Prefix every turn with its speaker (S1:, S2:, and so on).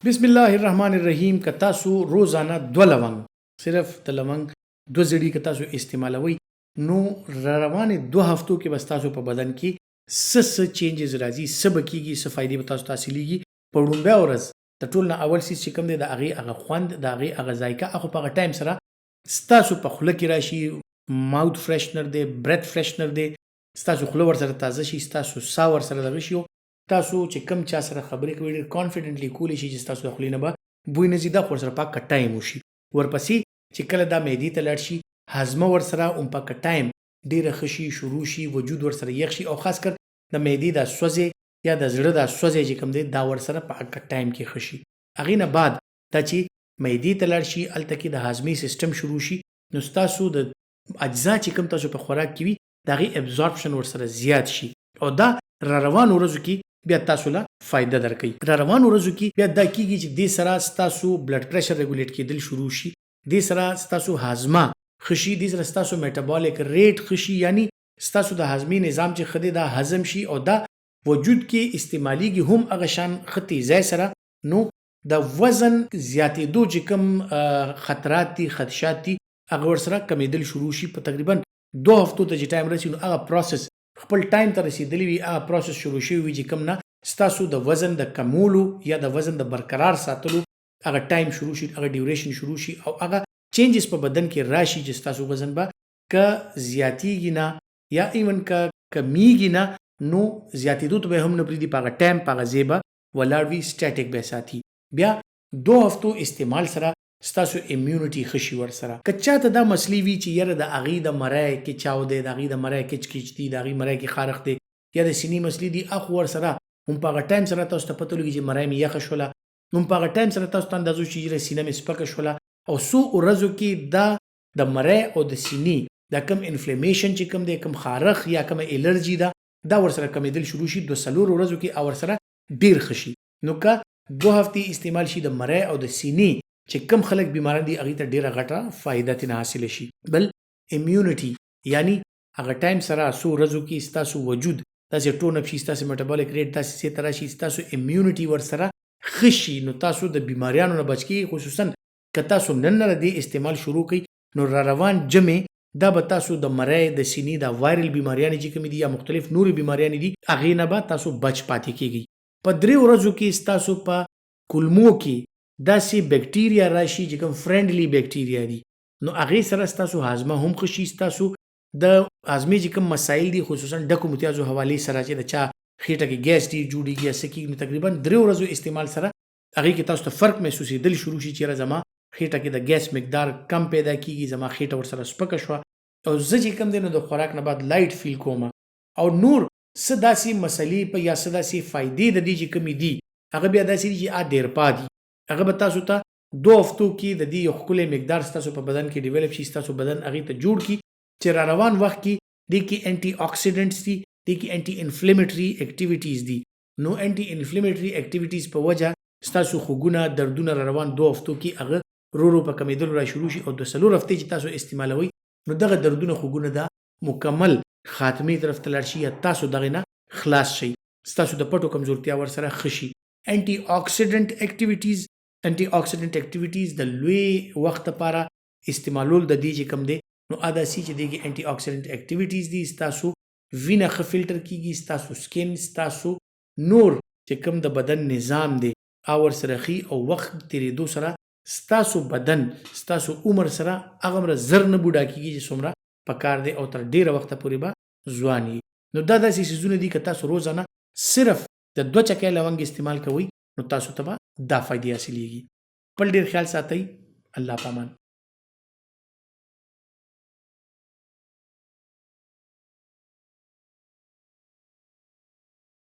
S1: बिस्मिल्लाहिर्रहमानिर्रहीम که تاسو روزانه 2 لونګ صرف د لونګ 2 زړی که تاسو استعمالوي نو روانې 2 هفتو کې بس تاسو په بدن کې څه چینجز راځي څه به کیږي څه فایدې به تاسو ته حاصلېږي په لومړۍ ورځ د ټول نه اول څیز چې کوم دی د هغې خوند د هغې هغه ذایقه هغه په هغه ټایم سره ستاسو په خوله کې راشي ماوت فرشنر دی برث فرشنر دی ستاسو خوله ورسره تازه شي ستاسو ساه ورسره دغه شي تاسو چې کم چا سره خبرې کوئ ډېر کانفیډنټلی کولی شي چې ستاسو د خولې نه به بوی نه ځي دا خو ورسره پاکه ټایم وشي ورپسې چې کله دا معدې ته لاړ شي هضمه ورسره هم پاکه ټایم ډېره ښه شي شروع شي وجود ورسره یخ شي او خاص کر د معدې دا سوځې یا د زړه دا سوځې چې کوم دی دا ورسره په پاکه ټایم کې ښه شي هغې نه بعد دا چې معدې ته لاړ شي هلته کې د هاضمې سیسټم شروع شي نو ستاسو د اجزا چې کوم تاسو په خوراک کې وي د هغې ابزارپشن ورسره زیات شي او دا را روانو ورځو کې بیا تاسو له فایده درکوي را روانو ورځو کې بیا دا کیږي چې دې سره ستاسو بلډ پریشر ریګولیټ کېدل شروع شي دې سره ستاسو هاضمه ښه شي دې سره ستاسو میټابولیک ریټ ښه شي یعنی ستاسو د هاضمې نظام چې ښه دی دا هضم شي او دا وجود کې استعمالیږي هم هغه شان ښه تیزۍ سره نو د وزن زیاتېدو چې کوم خطرات دي خدشات دي هغه ورسره کمېدل شروع شي په تقریبا 2 هفتو ته چې ټایم رسي نو هغه پروسس خپل ټایم ته رسیدلی وي هغه پروسس شروع شوی وي چې کوم نه ستاسو د وزن د کمولو یا د وزن د برقرار ساتلو هغه ټایم شروع شي هغه ډیوریشن شروع شي او هغه چینجز په بدن کې راشي چې ستاسو وزن به که زیاتیږي نه یا ایون که کمیږي نه نو زیاتېدو ته به هم نه پرېږدي په هغه ټایم په هغه ځای به ولاړ وي سټیټک به ساتي بیا 2 هفتو استعمال سره ستاسو امیونټي ښه شي ورسره که چاته دا مسلې وي چې یاره د هغې د مری کې چاو دی د هغې د مری کچ کچ دي د هغې مری کې خارښ دی یا د سینې مسلې دي اخو ورسره هم په هغه ټایم سره تاسو ته پته لګي چې مری مې یخه شوله هم په هغه ټایم سره تاسو ته اندازه شي چې سینه مې سپکه شوله او څو ورځو کې دا د مری او د سینې دا کم انفلیمیشن چې کم دی کم خارښ یا کم الرجي ده دا ورسره کمېدل شروع شي 2 ورځو کې او ورسره ډېر ښه شي نو که 2 هفتې استعمال شي د مری او د سینې چې کم خلک بیماران دي هغې ته ډېره غټه فایده ترېنه حاصله شي بل امیونټي یعنی هغه ټایم سره څو ورځو کې ستاسو وجود داسې ټون اپ شي ستاسو میټابولیک ریټ داسې څه ته راشي ستاسو امیونټي ورسره ښه شي نو تاسو د بیماریانو نه بچ کېږئ خصوصا که تاسو نن نه د دې استعمال شروع کړئ نو را روان جمع دا به تاسو د مری د سینې د وایرل بیماریانې چې کومې دي یا مختلف نورې بیماریانې دي هغې نه به تاسو بچ پاتې کېږئ په 3 ورځو کې ستاسو په کولمو کې داسې بیکټیریا راشي چې کوم فرینډلی بیکټیریا دي نو هغې سره ستاسو هاضمه هم ښه شي ستاسو د هاضمې چې کوم مسایل دي خصوصا ډکو متیازو حوالې سره چې د چا خېټه کې ګیس ډېر جوړېږي یا څه کېږي نو تقریبا 3 ورځو استعمال سره هغې کې تاسو ته فرق محسوسېدل شروع شي چې یاره زما خېټه کې د ګیس مقدار کم پیدا کېږي زما خېټه ورسره سپکه شوه او زه چې کوم دی نو د خوراک نه بعد لایټ فیل کوم او نور څه داسې مسلې په یا څه داسې فایدې د دې چې کومې دي هغه بیا داسې دي چې ډېر پا دي هغه به تاسو ته 2 هفتو کې د دې یو ښکلی مقدار ستاسو په بدن کې ډیولپ شي ستاسو بدن هغې ته جوړ کړي چې را روان وخت کې دې کې انټي اکسیډنټس دي دې کې انټي انفلیمیټري اکټیویټیز دي نو انټي انفلیمیټري اکټیویټیز په وجه ستاسو خوږونه دردونه را روان 2 هفتو کې هغه رو په کمېدلو را شروع شي او 2 هفتې چې تاسو استعمالوئ نو دغه دردونه خوږونه دا مکمل خاتمې طرف ته لاړ شي یا تاسو دغې نه خلاص شئ ستاسو د پټو کمزورتیا ورسره ښه شي انټي اکسیډنټ اکټیویټیز د لوی وخت لپاره استعمالول د دې چې کوم دی نو داسې چې دې کې انټي اکسیډنټ اکټیویټیز دي ستاسو وینه ښه فلټر کېږي ستاسو سکین ستاسو نور چې کوم د بدن نظام دی ورسره ښي او وخت تېرېدو سره ستاسو بدن ستاسو عمر سره هغومره زر نه بوډا کېږي چې څومره پکار دی او تر ډېره وخته پورې به ځوان وي نو دا داسې څیزونه دي که تاسو روزانه صرف د 2 چکی لونګ استعمال کوئ نو تاسو ته به دا فایدې حاصلېږي خپل ډېر خیال ساتئ الله پامان